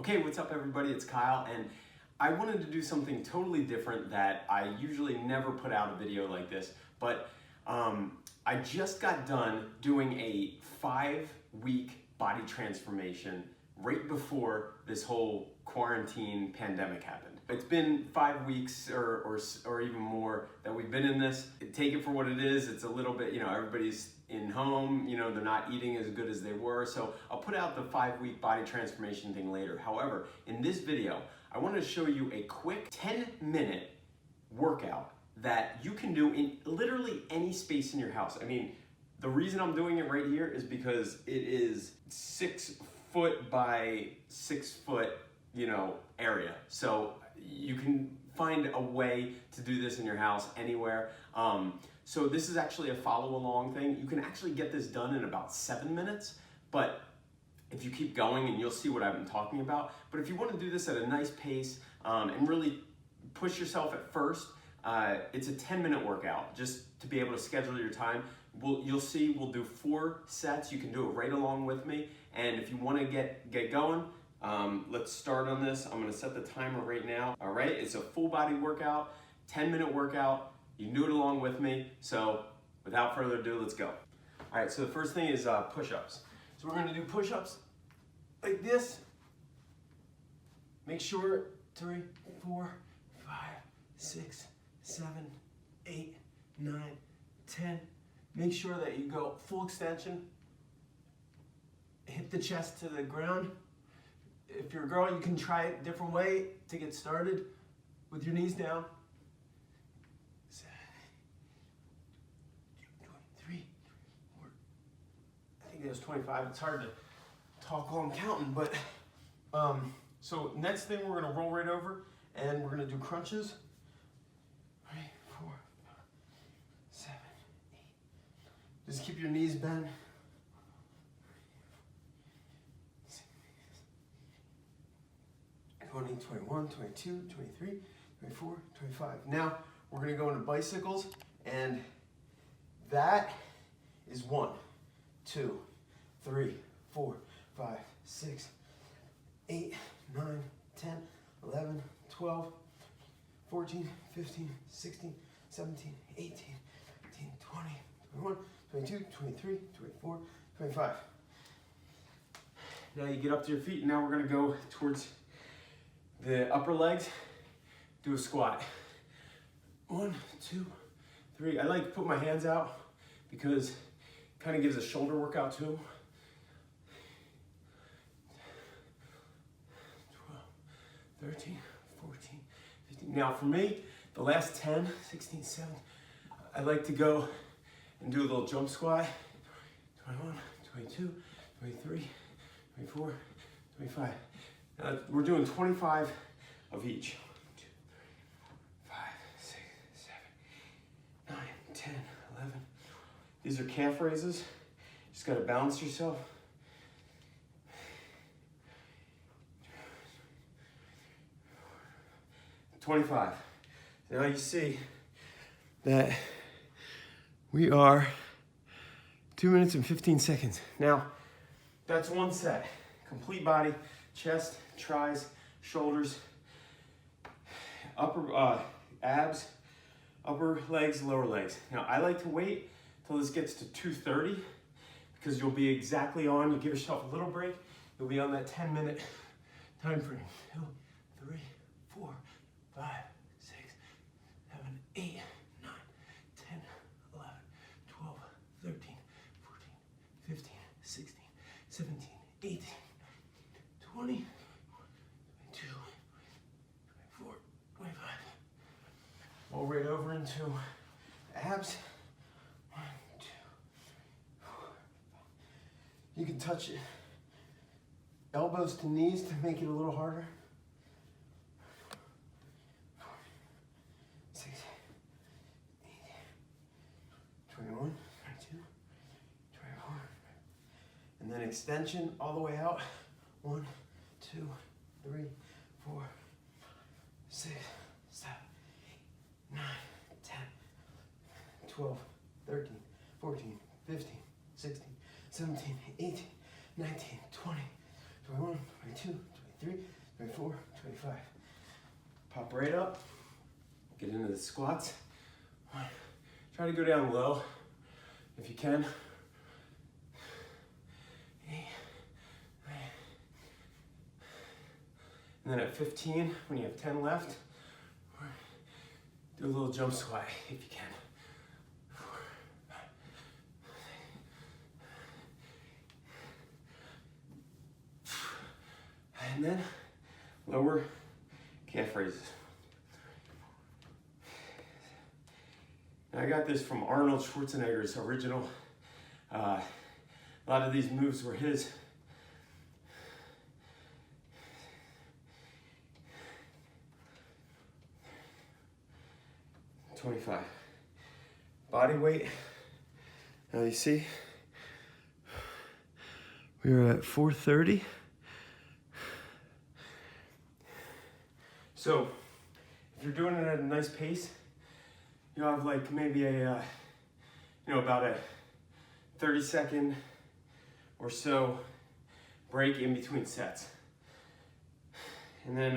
Okay, what's up everybody? It's Kyle, and I wanted to do something totally different that I usually never put out a video like this, but I just got done doing a 5-week body transformation right before this whole quarantine pandemic happened. It's been 5 weeks or even more that we've been in this. Take it for what it is. It's a little bit, everybody's in home, they're not eating as good as they were. So I'll put out the 5-week body transformation thing later. However, in this video, I want to show you a quick 10-minute workout that you can do in literally any space in your house. I mean, the reason I'm doing it right here is because it is 6 foot by 6 foot, area. So you can find a way to do this in your house anywhere. So this is actually a follow along thing. You can actually get this done in about 7 minutes, but if you keep going, and you'll see what I've been talking about. But if you want to do this at a nice pace and really push yourself at first, it's a 10-minute workout just to be able to schedule your time. You'll see we'll do 4 sets. You can do it right along with me. And if you want to get going, let's start on this. I'm going to set the timer right now. All right, it's a full body workout, 10-minute workout. You can do it along with me. So without further ado, let's go. All right, so the first thing is push-ups. So we're going to do push-ups like this. Make sure 3, 4, 5, 6, 7, 8, 9, 10. Make sure that you go full extension. Hit the chest to the ground. If you're a girl, you can try it a different way to get started with your knees down. 7, 23, 4. I think it was 25. It's hard to talk while I'm counting, but so next thing we're gonna roll right over and we're gonna do crunches. 3, 4, 5, 7, 8. Just keep your knees bent. 20, 21, 22, 23, 24, 25. Now we're gonna go into bicycles, and that is 1, 2, 3, 4, 5, 6, 8, 9, 10, 11, 12, 14, 15, 16, 17, 18, 19, 20, 21, 22, 23, 24, 25. Now you get up to your feet, and now we're gonna go towards the upper legs. Do a squat. 1, 2, 3. I like to put my hands out because it kind of gives a shoulder workout too. 12, 13, 14, 15. Now for me, the last 10, 16, 17, I like to go and do a little jump squat. 21, 22, 23, 24, 25. We're doing 25 of each. 1, 2, 3, 4, 5, 6, 7, 9, 10, 11. These are calf raises. Just got to balance yourself. 25. Now you see that we are 2 minutes and 15 seconds. Now, that's one set. Complete body, chest, tris, shoulders, upper abs, upper legs, lower legs. Now I like to wait till this gets to 2:30 because you'll be exactly on. You give yourself a little break. You'll be on that 10-minute time frame. 2, 3, 4, 5, 6, 7, 8, 9, 10, 11, 12, 13, 14, 15, 16, 17, 18, 20, 22, 24, 25. Roll right over into abs. 1, 2, 4, 5. You can touch it. Elbows to knees to make it a little harder. 4, 6, 8, 21, 22, 24. And then extension all the way out. 1, 2, 3, 4, 6, 7, 8, 9, 10, 12, 13, 14, 15, 16, 17, 18, 19, 20, 21, 22, 23, 24, 25. Pop right up. Get into the squats. One. Try to go down low if you can. 8, 9. And then at 15, when you have 10 left, do a little jump squat if you can. 4, 5, 6. And then lower calf raises. Now I got this from Arnold Schwarzenegger's original. A lot of these moves were his. $25. Body weight. Now you see, we were at 430. So if you're doing it at a nice pace, you'll have like maybe a, about a 30-second or so break in between sets. And then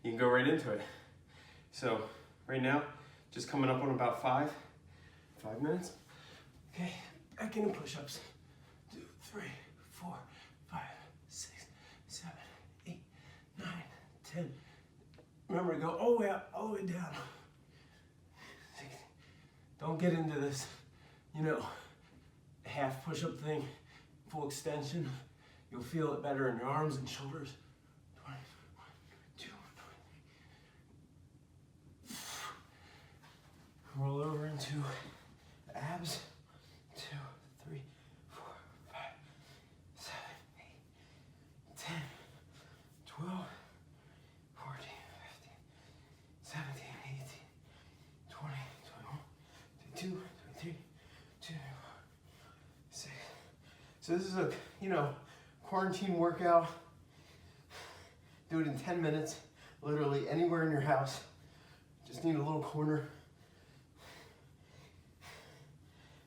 you can go right into it. So right now, just coming up on about 5 minutes. Okay, back into push-ups. 2, 3, 4, 5, 6, 7, 8, 9, 10. Remember to go all the way down. 16. Don't get into this, half push-up thing, full extension. You'll feel it better in your arms and shoulders. 20, 1, 2, 3. Roll over into abs. 2, 3, 4, 5, 7, 8, 10, 12, 14, 15, 17, 18, 20, 21, 22, 23, 24, 6. So this is a, quarantine workout. Do it in 10 minutes, literally anywhere in your house. Just need a little corner.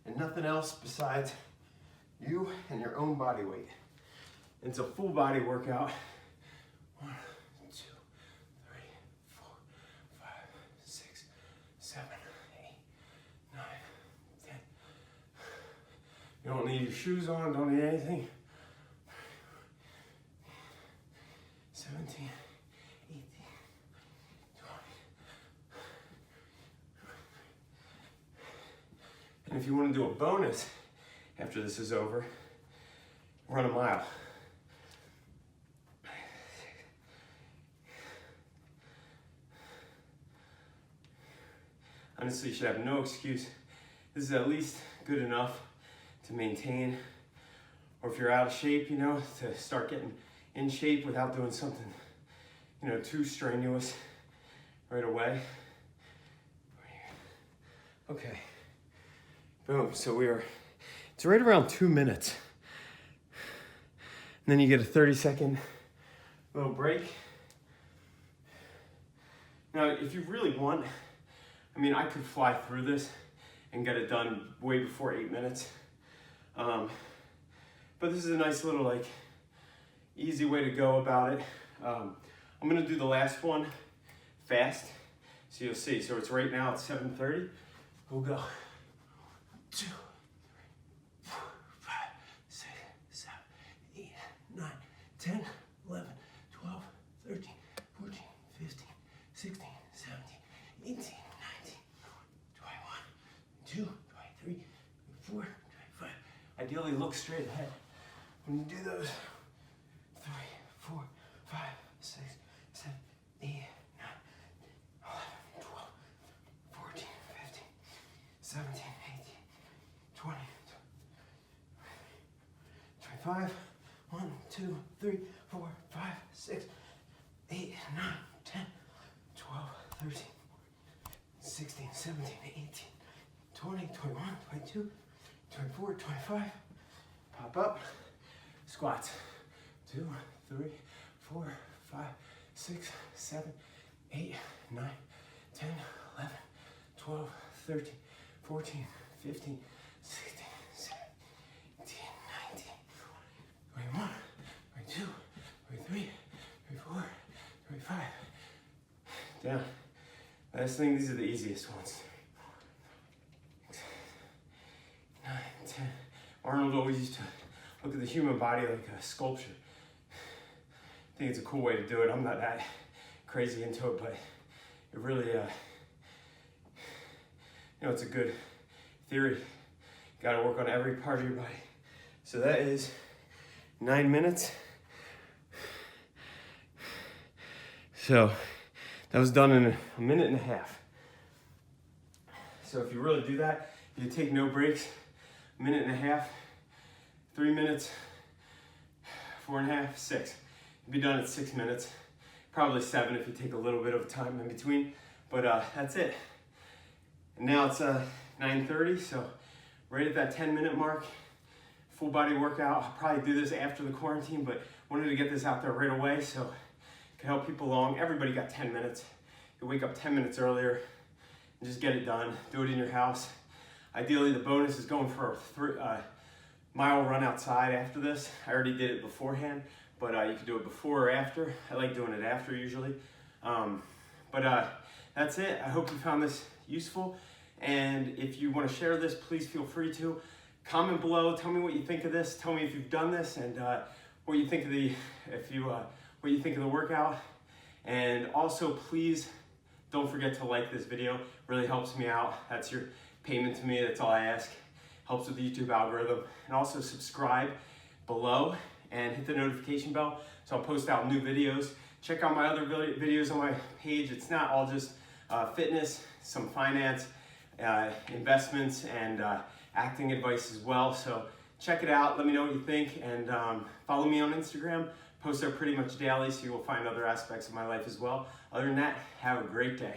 And nothing else besides you and your own body weight. It's a full body workout. 1, 2, 3, 4, 5, 6, 7, 8, 9, 10. You don't need your shoes on, don't need anything. 17, 18, 20. And if you want to do a bonus after this is over, run a mile. Honestly, you should have no excuse. This is at least good enough to maintain, or if you're out of shape, to start getting in shape without doing something, too strenuous right away. Okay. Boom, so it's right around 2 minutes. And then you get a 30-second little break. Now, if you really want, I could fly through this and get it done way before 8 minutes. But this is a nice little, easy way to go about it. I'm gonna do the last one fast, so you'll see. So it's right now, it's 7:30. We'll go. 2, 3, 4, 5, 6, 7, 8, 9, 10, 11, 12, 13, 14, 15, 16, 17, 18, 19, 21, 22, 23, 24, 25. Ideally look straight ahead when you do those. 3, 4, 5, 6, 7, 8, 9, 11, 12, 14, 15, 17, 20, 25, 1, 2, 3, 4, 5, 6, 8, 9, 10, 12, 13, 16, 17, 18, 20, 21, 22, 24, 25. Pop up, squats. 2, 3, 4, 5, 6, 7, 8, 9, 10, 11, 12, 13, 14, 15, 16, 17, 18, 19, 21, 22, 23, down. Last thing, these are the easiest ones. 9, 10. Arnold always used to look at the human body like a sculpture. I think it's a cool way to do it. I'm not that crazy into it, but it really, it's a good theory. Got to work on every part of your body. So that is 9 minutes. So that was done in a minute and a half. So if you really do that, you take no breaks, a minute and a half, 3 minutes, 4.5, 6. You'll be done at 6 minutes, probably 7 if you take a little bit of time in between, but that's it. And now it's 9:30, so right at that 10-minute mark, full body workout. I'll probably do this after the quarantine, but wanted to get this out there right away so it can help people along. Everybody got 10 minutes. You wake up 10 minutes earlier and just get it done. Do it in your house. Ideally, the bonus is going for a mile run outside after this. I already did it beforehand, but you can do it before or after. I like doing it after usually. But that's it. I hope you found this useful. And if you want to share this, please feel free to. Comment below. Tell me what you think of this. Tell me if you've done this and what you think of what you think of the workout. And also, please don't forget to like this video. It really helps me out. That's your payment to me. That's all I ask. Helps with the YouTube algorithm. And also subscribe below and hit the notification bell so I'll post out new videos. Check out my other videos on my page. It's not all just fitness, some finance, investments, and acting advice as well. So check it out. Let me know what you think, and follow me on Instagram. Post there pretty much daily, so you will find other aspects of my life as well. Other than that, have a great day.